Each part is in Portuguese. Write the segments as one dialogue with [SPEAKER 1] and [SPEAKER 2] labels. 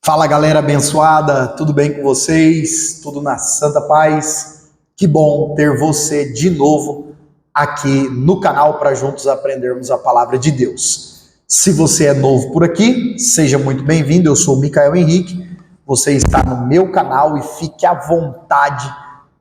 [SPEAKER 1] Fala, galera abençoada, tudo bem com vocês? Tudo na santa paz? Que bom ter você de novo aqui no canal para juntos aprendermos a palavra de Deus. Se você é novo por aqui, seja muito bem-vindo. Eu sou o Micael Henrique, você está no meu canal e fique à vontade,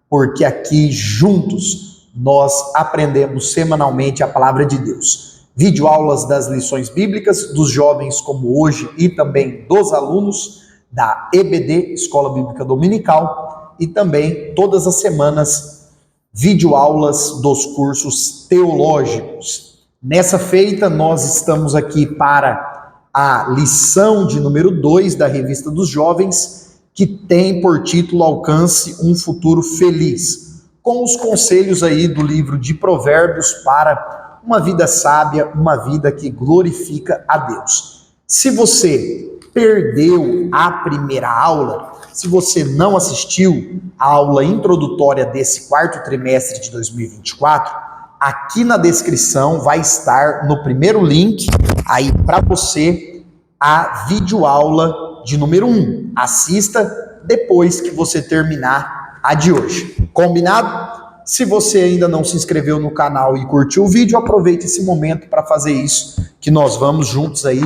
[SPEAKER 1] porque aqui juntos nós aprendemos semanalmente a palavra de Deus. Videoaulas das lições bíblicas dos jovens como hoje e também dos alunos da EBD, Escola Bíblica Dominical, e também todas as semanas videoaulas dos cursos teológicos. Nessa feita nós estamos aqui para a lição de número 2 da Revista dos Jovens, que tem por título Alcance um Futuro Feliz, com os conselhos aí do livro de Provérbios para uma vida sábia, uma vida que glorifica a Deus. Se você perdeu a primeira aula, se você não assistiu a aula introdutória desse quarto trimestre de 2024, aqui na descrição vai estar no primeiro link aí para você a videoaula de número 1. Assista depois que você terminar a de hoje. Combinado? Se você ainda não se inscreveu no canal e curtiu o vídeo, aproveite esse momento para fazer isso, que nós vamos juntos aí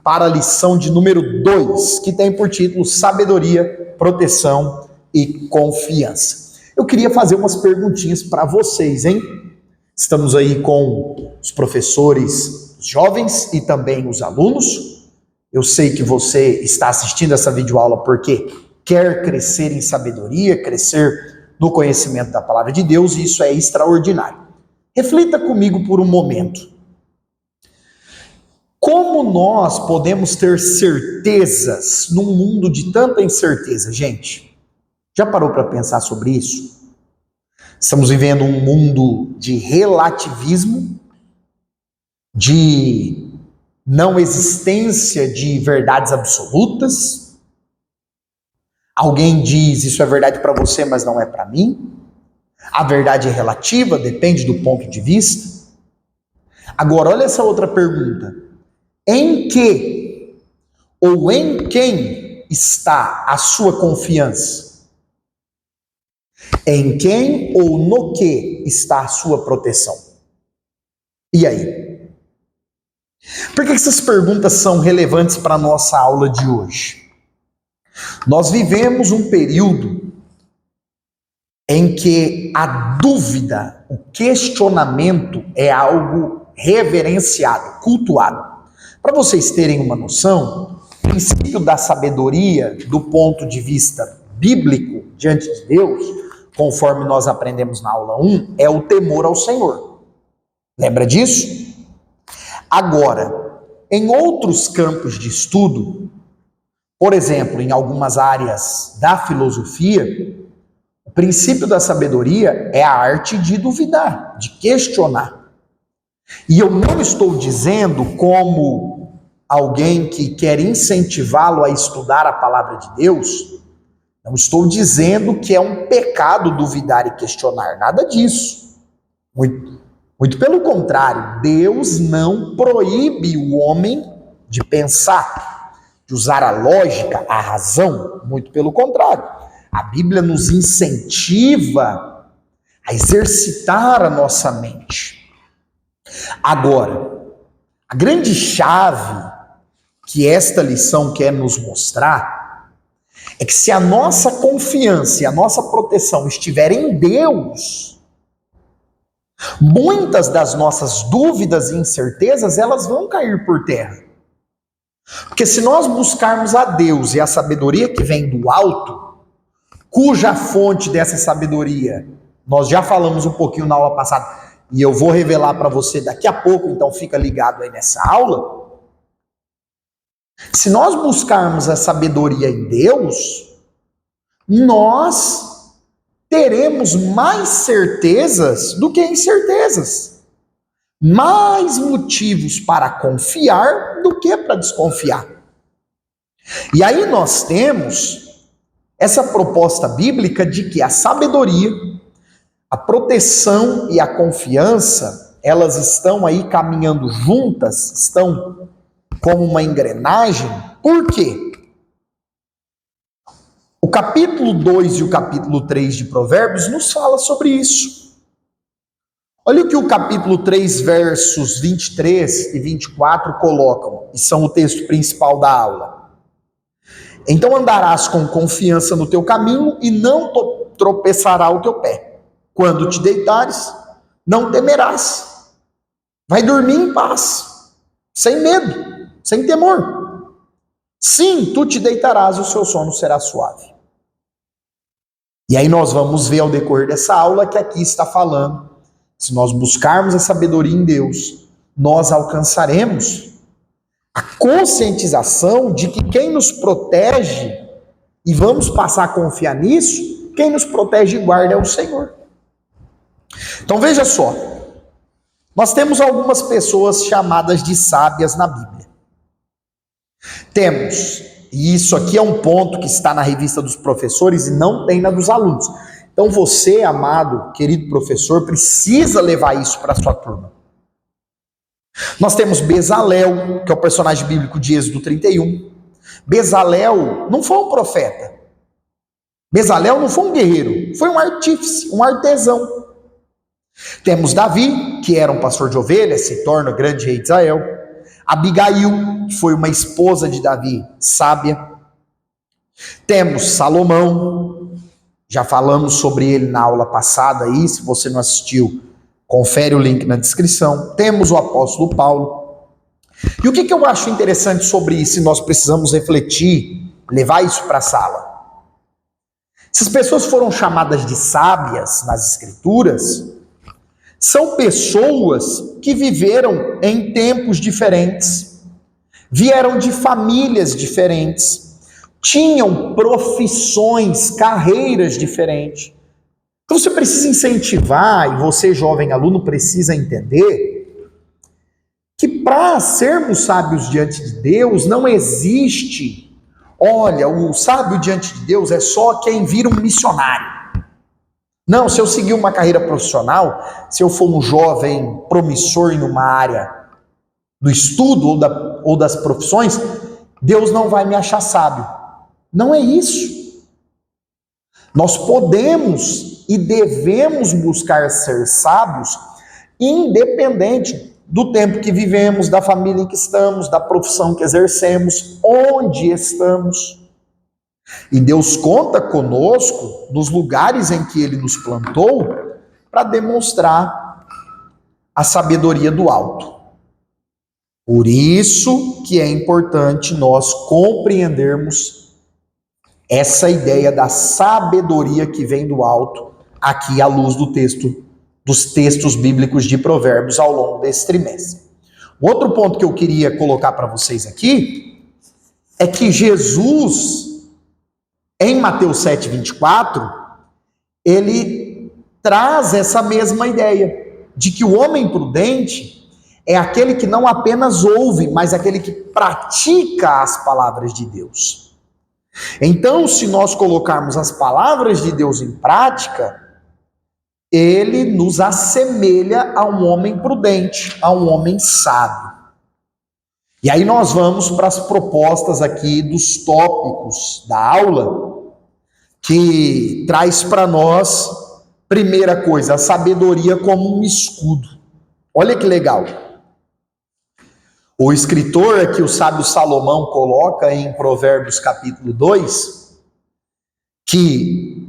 [SPEAKER 1] para a lição de número 2, que tem por título Sabedoria, Proteção e Confiança. Eu queria fazer umas perguntinhas para vocês, hein? Estamos aí com os professores jovens e também os alunos. Eu sei que você está assistindo essa videoaula porque quer crescer em sabedoria, crescer no conhecimento da palavra de Deus, e isso é extraordinário. Reflita comigo por um momento. Como nós podemos ter certezas num mundo de tanta incerteza, gente? Já parou para pensar sobre isso? Estamos vivendo um mundo de relativismo, de não existência de verdades absolutas. Alguém diz, isso é verdade para você, mas não é para mim. A verdade é relativa, depende do ponto de vista. Agora, olha essa outra pergunta. Em que ou em quem está a sua confiança? Em quem ou no que está a sua proteção? E aí? Por que essas perguntas são relevantes para a nossa aula de hoje? Nós vivemos um período em que a dúvida, o questionamento é algo reverenciado, cultuado. Para vocês terem uma noção, o princípio da sabedoria do ponto de vista bíblico diante de Deus, conforme nós aprendemos na aula 1, é o temor ao Senhor. Lembra disso? Agora, em outros campos de estudo, por exemplo, em algumas áreas da filosofia, o princípio da sabedoria é a arte de duvidar, de questionar. E eu não estou dizendo como alguém que quer incentivá-lo a estudar a palavra de Deus, não estou dizendo que é um pecado duvidar e questionar, nada disso. Muito pelo contrário, Deus não proíbe o homem de pensar, de usar a lógica, a razão, muito pelo contrário. A Bíblia nos incentiva a exercitar a nossa mente. Agora, a grande chave que esta lição quer nos mostrar é que se a nossa confiança e a nossa proteção estiver em Deus, muitas das nossas dúvidas e incertezas, elas vão cair por terra. Porque se nós buscarmos a Deus e a sabedoria que vem do alto, cuja fonte dessa sabedoria, nós já falamos um pouquinho na aula passada, e eu vou revelar para você daqui a pouco, então fica ligado aí nessa aula. Se nós buscarmos a sabedoria em Deus, nós teremos mais certezas do que incertezas. Mais motivos para confiar do que para desconfiar. E aí nós temos essa proposta bíblica de que a sabedoria, a proteção e a confiança, elas estão aí caminhando juntas, estão como uma engrenagem. Por quê? capítulo 2 e o capítulo 3 de Provérbios nos fala sobre isso. Olha o que o capítulo 3, versos 23 e 24 colocam, e são o texto principal da aula. Então andarás com confiança no teu caminho e não tropeçará o teu pé. Quando te deitares, não temerás. Vai dormir em paz, sem medo, sem temor. Sim, tu te deitarás, o seu sono será suave. E aí nós vamos ver ao decorrer dessa aula que aqui está falando, se nós buscarmos a sabedoria em Deus, nós alcançaremos a conscientização de que quem nos protege, e vamos passar a confiar nisso, quem nos protege e guarda é o Senhor. Então veja só, nós temos algumas pessoas chamadas de sábias na Bíblia. Temos, e isso aqui é um ponto que está na revista dos professores e não tem na dos alunos. Então você, amado, querido professor, precisa levar isso para a sua turma. Nós temos Bezalel, que é o personagem bíblico de Êxodo 31. Bezalel não foi um profeta. Bezalel não foi um guerreiro, foi um artífice, um artesão. Temos Davi, que era um pastor de ovelhas, se torna o grande rei de Israel. Abigail, que foi uma esposa de Davi, sábia. Temos Salomão, já falamos sobre ele na aula passada aí, se você não assistiu, confere o link na descrição. Temos o apóstolo Paulo. E o que eu acho interessante sobre isso, e nós precisamos refletir, levar isso para a sala? Essas pessoas foram chamadas de sábias nas escrituras, são pessoas que viveram em tempos diferentes, vieram de famílias diferentes, tinham profissões, carreiras diferentes. Então você precisa incentivar, e você, jovem aluno, precisa entender que para sermos sábios diante de Deus, não existe, olha, o sábio diante de Deus é só quem vira um missionário. Não, se eu seguir uma carreira profissional, se eu for um jovem promissor em uma área do estudo ou das profissões, Deus não vai me achar sábio. Não é isso. Nós podemos e devemos buscar ser sábios, independente do tempo que vivemos, da família em que estamos, da profissão que exercemos, onde estamos. E Deus conta conosco nos lugares em que Ele nos plantou para demonstrar a sabedoria do alto. Por isso que é importante nós compreendermos essa ideia da sabedoria que vem do alto aqui à luz dos textos bíblicos de Provérbios ao longo desse trimestre. Outro ponto que eu queria colocar para vocês aqui é que Jesus, em Mateus 7,24, ele traz essa mesma ideia, de que o homem prudente é aquele que não apenas ouve, mas aquele que pratica as palavras de Deus. Então, se nós colocarmos as palavras de Deus em prática, ele nos assemelha a um homem prudente, a um homem sábio. E aí nós vamos para as propostas aqui dos tópicos da aula, que traz para nós, primeira coisa, a sabedoria como um escudo. Olha que legal. O escritor aqui, o sábio Salomão, coloca em Provérbios capítulo 2, que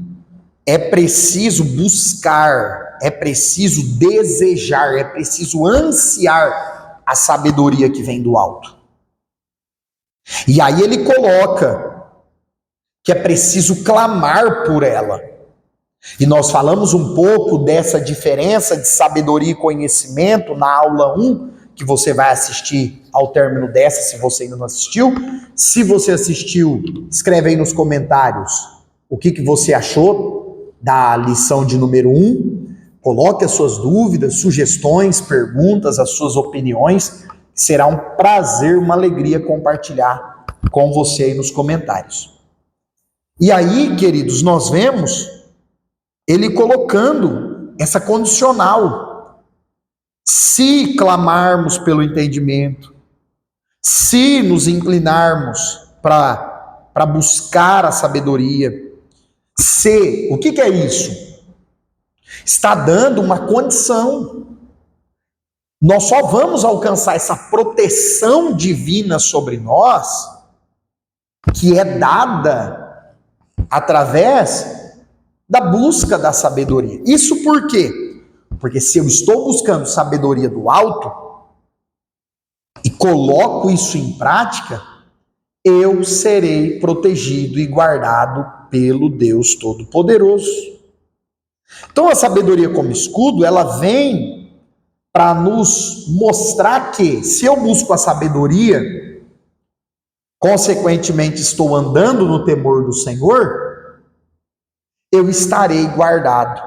[SPEAKER 1] é preciso buscar, é preciso desejar, é preciso ansiar a sabedoria que vem do alto. E aí ele coloca que é preciso clamar por ela. E nós falamos um pouco dessa diferença de sabedoria e conhecimento na aula 1, que você vai assistir ao término dessa, se você ainda não assistiu. Se você assistiu, escreve aí nos comentários o que você achou da lição de número 1. Coloque as suas dúvidas, sugestões, perguntas, as suas opiniões. Será um prazer, uma alegria compartilhar com você aí nos comentários. E aí, queridos, nós vemos ele colocando essa condicional. Se clamarmos pelo entendimento, se nos inclinarmos para buscar a sabedoria, O que é isso? Está dando uma condição. Nós só vamos alcançar essa proteção divina sobre nós, que é dada através da busca da sabedoria. Isso por quê? Porque se eu estou buscando sabedoria do alto e coloco isso em prática, eu serei protegido e guardado pelo Deus Todo-Poderoso. Então a sabedoria como escudo, ela vem para nos mostrar que se eu busco a sabedoria, consequentemente estou andando no temor do Senhor, eu estarei guardado,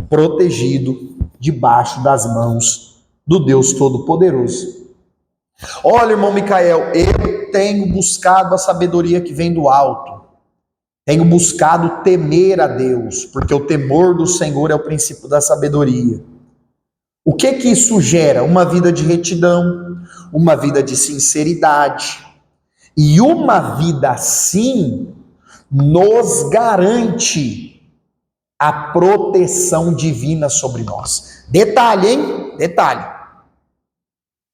[SPEAKER 1] protegido debaixo das mãos do Deus Todo-Poderoso. Olha, irmão Micael, eu tenho buscado a sabedoria que vem do alto. Tenho buscado temer a Deus, porque o temor do Senhor é o princípio da sabedoria. O que isso gera? Uma vida de retidão, uma vida de sinceridade. E uma vida assim nos garante a proteção divina sobre nós. Detalhe, hein? Detalhe.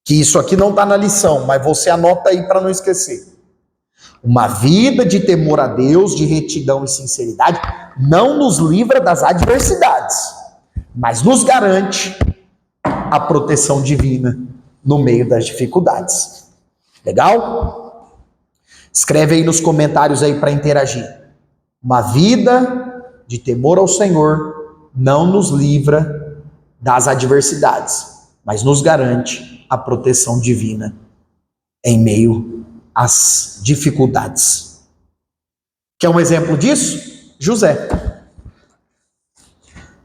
[SPEAKER 1] Que isso aqui não está na lição, mas você anota aí para não esquecer. Uma vida de temor a Deus, de retidão e sinceridade, não nos livra das adversidades, mas nos garante a proteção divina no meio das dificuldades. Legal? Escreve aí nos comentários aí para interagir. Uma vida de temor ao Senhor não nos livra das adversidades, mas nos garante a proteção divina em meio às dificuldades. Quer um exemplo disso? José.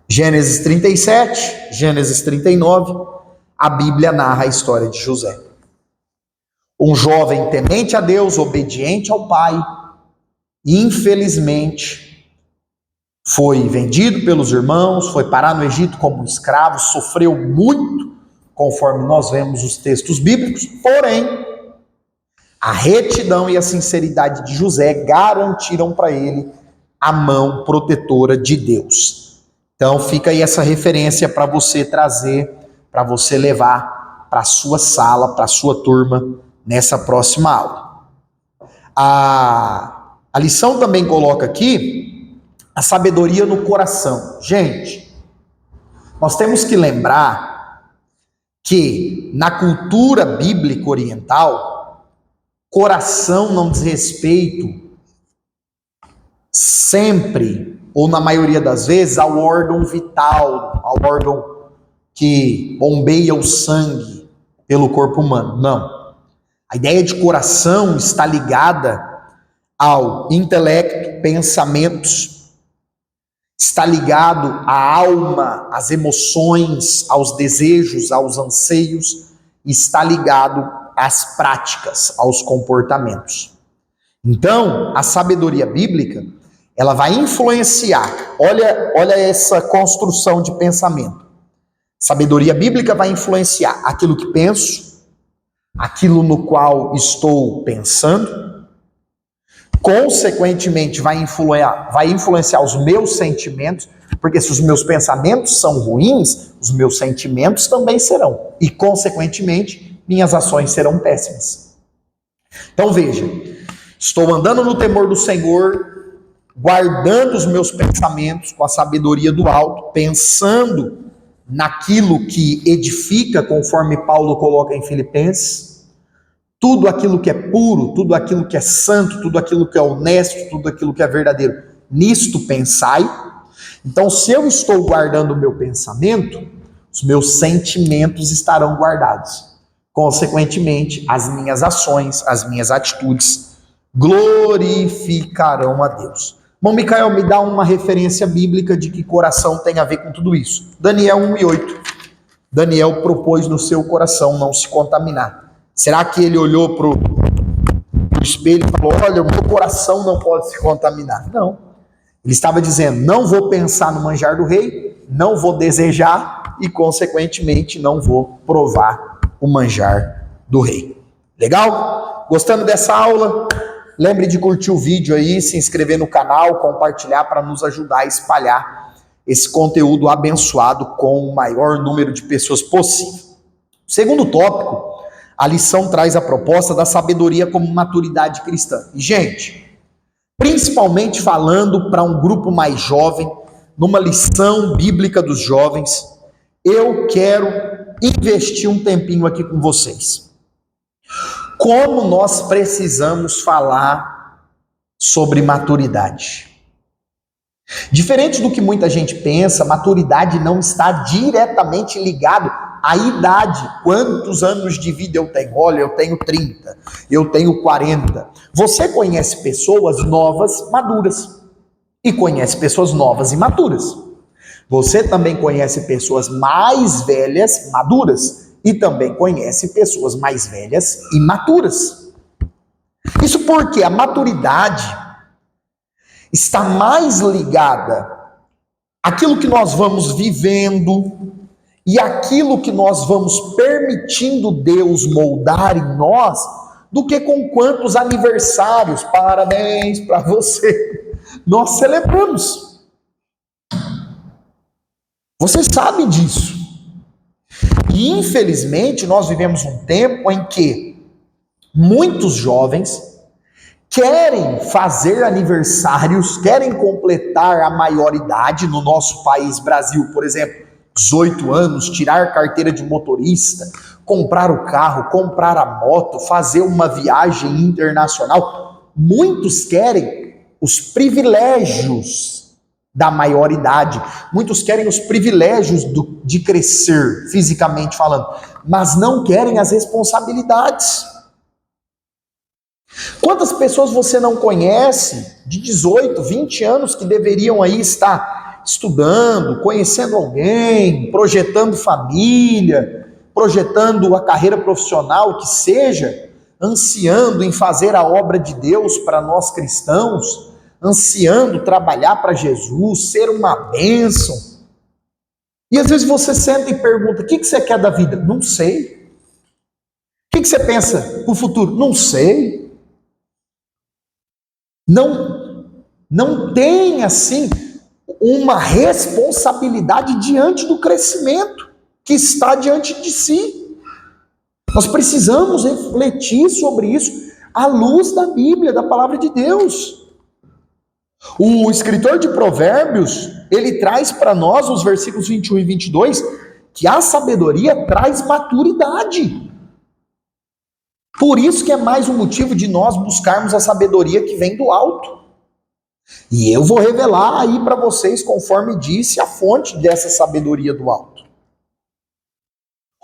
[SPEAKER 1] Gênesis 37, Gênesis 39, a Bíblia narra a história de José. Um jovem temente a Deus, obediente ao pai, infelizmente foi vendido pelos irmãos, foi parar no Egito como um escravo, sofreu muito, conforme nós vemos os textos bíblicos, porém, a retidão e a sinceridade de José garantiram para ele a mão protetora de Deus. Então fica aí essa referência para você trazer, para você levar para a sua sala, para a sua turma, nessa próxima aula. A lição também coloca aqui a sabedoria no coração. Gente, nós temos que lembrar que na cultura bíblica oriental, coração não diz respeito sempre, ou na maioria das vezes, ao órgão vital, ao órgão que bombeia o sangue pelo corpo humano. Não. A ideia de coração está ligada ao intelecto, pensamentos, está ligado à alma, às emoções, aos desejos, aos anseios, está ligado às práticas, aos comportamentos. Então, a sabedoria bíblica, ela vai influenciar, olha essa construção de pensamento. Sabedoria bíblica vai influenciar aquilo que penso, aquilo no qual estou pensando, consequentemente vai influenciar os meus sentimentos, porque se os meus pensamentos são ruins, os meus sentimentos também serão, e consequentemente minhas ações serão péssimas. Então veja, estou andando no temor do Senhor, guardando os meus pensamentos com a sabedoria do alto, pensando naquilo que edifica, conforme Paulo coloca em Filipenses, tudo aquilo que é puro, tudo aquilo que é santo, tudo aquilo que é honesto, tudo aquilo que é verdadeiro, nisto pensai. Então, se eu estou guardando o meu pensamento, os meus sentimentos estarão guardados. Consequentemente, as minhas ações, as minhas atitudes glorificarão a Deus. Bom, Micael, me dá uma referência bíblica de que coração tem a ver com tudo isso. Daniel 1:8. Daniel propôs no seu coração não se contaminar. Será que ele olhou para o espelho e falou, olha, o meu coração não pode se contaminar? Não. Ele estava dizendo, não vou pensar no manjar do rei, não vou desejar e, consequentemente, não vou provar o manjar do rei. Legal? Gostando dessa aula? lembre de curtir o vídeo aí, se inscrever no canal, compartilhar para nos ajudar a espalhar esse conteúdo abençoado com o maior número de pessoas possível. Segundo tópico, a lição traz a proposta da sabedoria como maturidade cristã. E, gente, principalmente falando para um grupo mais jovem, numa lição bíblica dos jovens, eu quero investir um tempinho aqui com vocês. Como nós precisamos falar sobre maturidade. Diferente do que muita gente pensa, maturidade não está diretamente ligado à idade. Quantos anos de vida eu tenho? Olha, eu tenho 30, eu tenho 40. Você conhece pessoas novas, maduras, e conhece pessoas novas e maturas. Você também conhece pessoas mais velhas, maduras, e também conhece pessoas mais velhas e imaturas. Isso porque a maturidade está mais ligada àquilo que nós vamos vivendo e àquilo que nós vamos permitindo Deus moldar em nós, do que com quantos aniversários, parabéns para você, nós celebramos. Você sabe disso. E infelizmente nós vivemos um tempo em que muitos jovens querem fazer aniversários, querem completar a maioridade no nosso país, Brasil, por exemplo, 18 anos, tirar carteira de motorista, comprar o carro, comprar a moto, fazer uma viagem internacional. Muitos querem os privilégios da maioridade, muitos querem os privilégios de crescer, fisicamente falando, mas não querem as responsabilidades. Quantas pessoas você não conhece de 18, 20 anos que deveriam aí estar estudando, conhecendo alguém, projetando família, projetando a carreira profissional, que seja, ansiando em fazer a obra de Deus para nós cristãos, ansiando trabalhar para Jesus, ser uma bênção. E às vezes você senta e pergunta: o que você quer da vida? Não sei. O que você pensa para o futuro? Não sei. Não tem, assim, uma responsabilidade diante do crescimento que está diante de si. Nós precisamos refletir sobre isso à luz da Bíblia, da palavra de Deus. O escritor de Provérbios, ele traz para nós, nos versículos 21 e 22, que a sabedoria traz maturidade. Por isso que é mais um motivo de nós buscarmos a sabedoria que vem do alto. E eu vou revelar aí para vocês, conforme disse, a fonte dessa sabedoria do alto.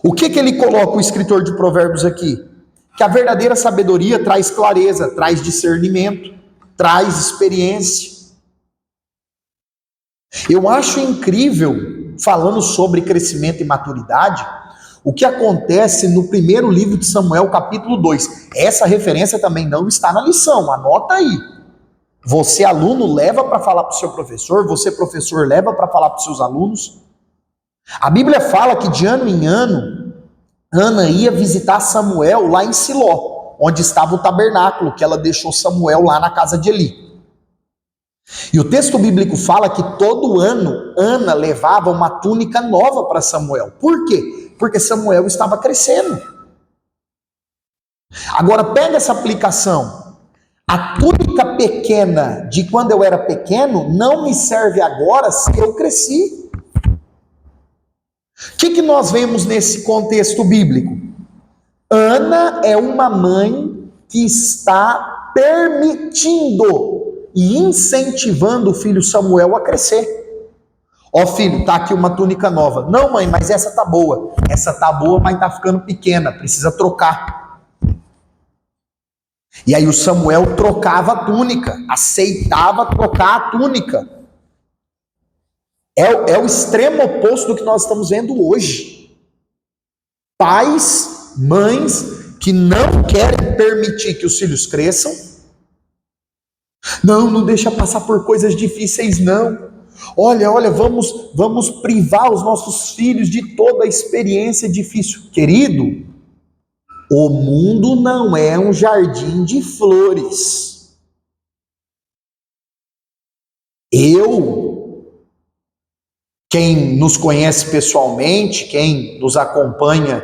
[SPEAKER 1] O que ele coloca, o escritor de Provérbios aqui? Que a verdadeira sabedoria traz clareza, traz discernimento, traz experiência. Eu acho incrível, falando sobre crescimento e maturidade, o que acontece no primeiro livro de Samuel, capítulo 2. Essa referência também não está na lição, anota aí. Você, aluno, leva para falar para o seu professor, você, professor, leva para falar para os seus alunos. A Bíblia fala que de ano em ano, Ana ia visitar Samuel lá em Siló, onde estava o tabernáculo, que ela deixou Samuel lá na casa de Eli. E o texto bíblico fala que todo ano Ana levava uma túnica nova para Samuel. Por quê? Porque Samuel estava crescendo. Agora pega essa aplicação. A túnica pequena de quando eu era pequeno não me serve agora se eu cresci. O que nós vemos nesse contexto bíblico? Ana é uma mãe que está permitindo e incentivando o filho Samuel a crescer. Ó filho, tá aqui uma túnica nova. Não, mãe, mas essa tá boa. Essa tá boa, mas tá ficando pequena, precisa trocar. E aí o Samuel trocava a túnica, aceitava trocar a túnica. É o extremo oposto do que nós estamos vendo hoje. Pais, mães que não querem permitir que os filhos cresçam. Não deixa passar por coisas difíceis, não. Olha, vamos privar os nossos filhos de toda a experiência difícil. Querido, o mundo não é um jardim de flores. Quem nos conhece pessoalmente, quem nos acompanha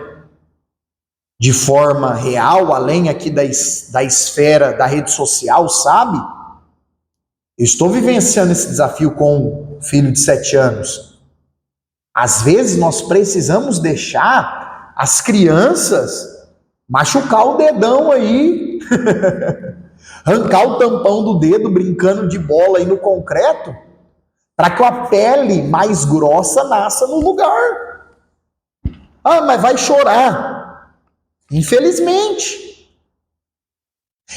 [SPEAKER 1] de forma real, além aqui da esfera da rede social, sabe? Eu estou vivenciando esse desafio com um filho de 7 anos. Às vezes nós precisamos deixar as crianças machucar o dedão aí, arrancar o tampão do dedo brincando de bola aí no concreto, para que a pele mais grossa nasça no lugar. Ah, mas vai chorar. Infelizmente.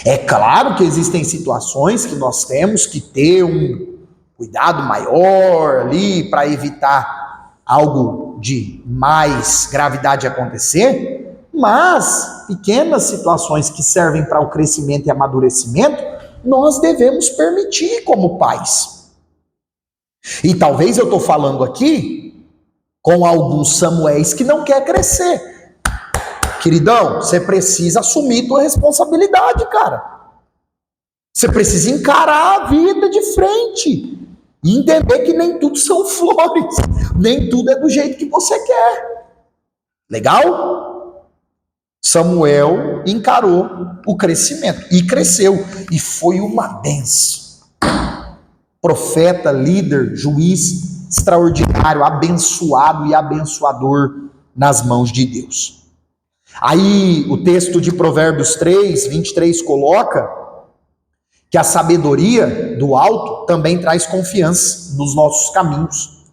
[SPEAKER 1] É claro que existem situações que nós temos que ter um cuidado maior ali para evitar algo de mais gravidade acontecer, mas pequenas situações que servem para o crescimento e amadurecimento, nós devemos permitir como pais. E talvez eu estou falando aqui com alguns Samuéis que não quer crescer. Queridão, você precisa assumir tua responsabilidade, cara. Você precisa encarar a vida de frente e entender que nem tudo são flores, nem tudo é do jeito que você quer. Legal? Samuel encarou o crescimento e cresceu, e foi uma benção. Profeta, líder, juiz extraordinário, abençoado e abençoador nas mãos de Deus. Aí o texto de Provérbios 3, 23 coloca que a sabedoria do alto também traz confiança nos nossos caminhos.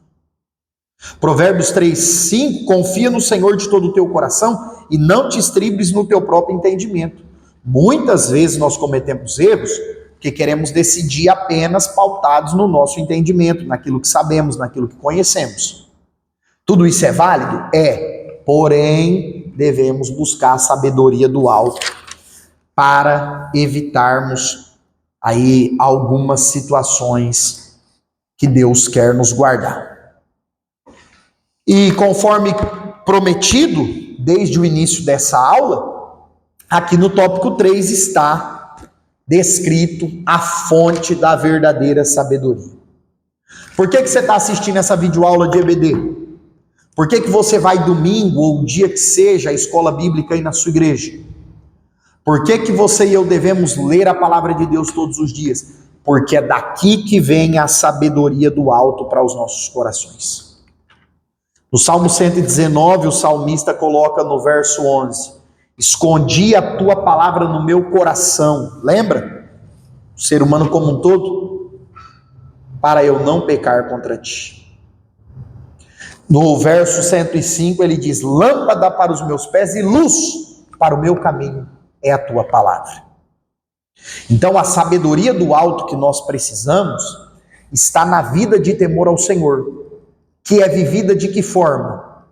[SPEAKER 1] Provérbios 3, 5, confia no Senhor de todo o teu coração e não te estribes no teu próprio entendimento. Muitas vezes nós cometemos erros porque queremos decidir apenas pautados no nosso entendimento, naquilo que sabemos, naquilo que conhecemos. Tudo isso é válido? É. Porém, devemos buscar a sabedoria do alto para evitarmos aí algumas situações que Deus quer nos guardar. E conforme prometido, desde o início dessa aula, aqui no tópico 3 está descrito a fonte da verdadeira sabedoria. Por que você está assistindo essa videoaula de EBD? Por que você vai domingo ou o dia que seja à escola bíblica aí na sua igreja? Por que você e eu devemos ler a palavra de Deus todos os dias? Porque é daqui que vem a sabedoria do alto para os nossos corações. No Salmo 119, o salmista coloca no verso 11: escondi a tua palavra no meu coração. Lembra? O ser humano como um todo, para eu não pecar contra ti. No verso 105 ele diz: lâmpada para os meus pés e luz para o meu caminho é a tua palavra. Então a sabedoria do alto que nós precisamos está na vida de temor ao Senhor, que é vivida de que forma?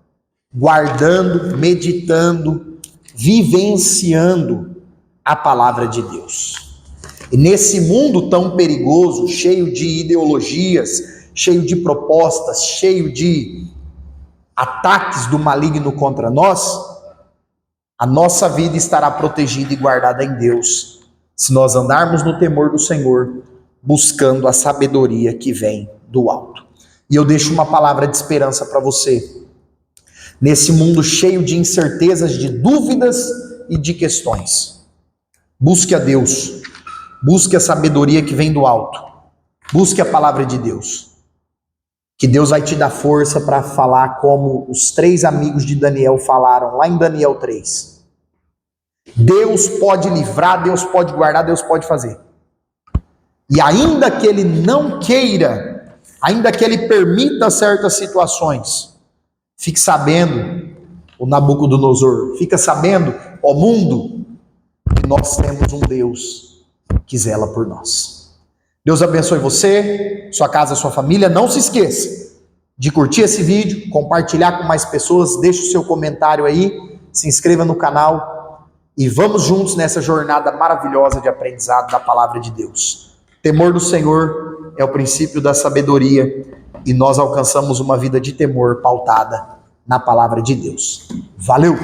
[SPEAKER 1] Guardando, meditando, vivenciando a palavra de Deus. E nesse mundo tão perigoso, cheio de ideologias, cheio de propostas, cheio de ataques do maligno contra nós, a nossa vida estará protegida e guardada em Deus, se nós andarmos no temor do Senhor, buscando a sabedoria que vem do alto. E eu deixo uma palavra de esperança para você. Nesse mundo cheio de incertezas, de dúvidas e de questões, busque a Deus, busque a sabedoria que vem do alto, busque a palavra de Deus, que Deus vai te dar força para falar como os 3 amigos de Daniel falaram lá em Daniel 3. Deus pode livrar, Deus pode guardar, Deus pode fazer. E ainda que ele não queira, ainda que ele permita certas situações, fique sabendo, o Nabucodonosor, fica sabendo, ó mundo, que nós temos um Deus que zela por nós. Deus abençoe você, sua casa, sua família. Não se esqueça de curtir esse vídeo, compartilhar com mais pessoas, deixe o seu comentário aí, se inscreva no canal e vamos juntos nessa jornada maravilhosa de aprendizado da palavra de Deus. Temor do Senhor é o princípio da sabedoria e nós alcançamos uma vida de temor pautada na palavra de Deus. Valeu!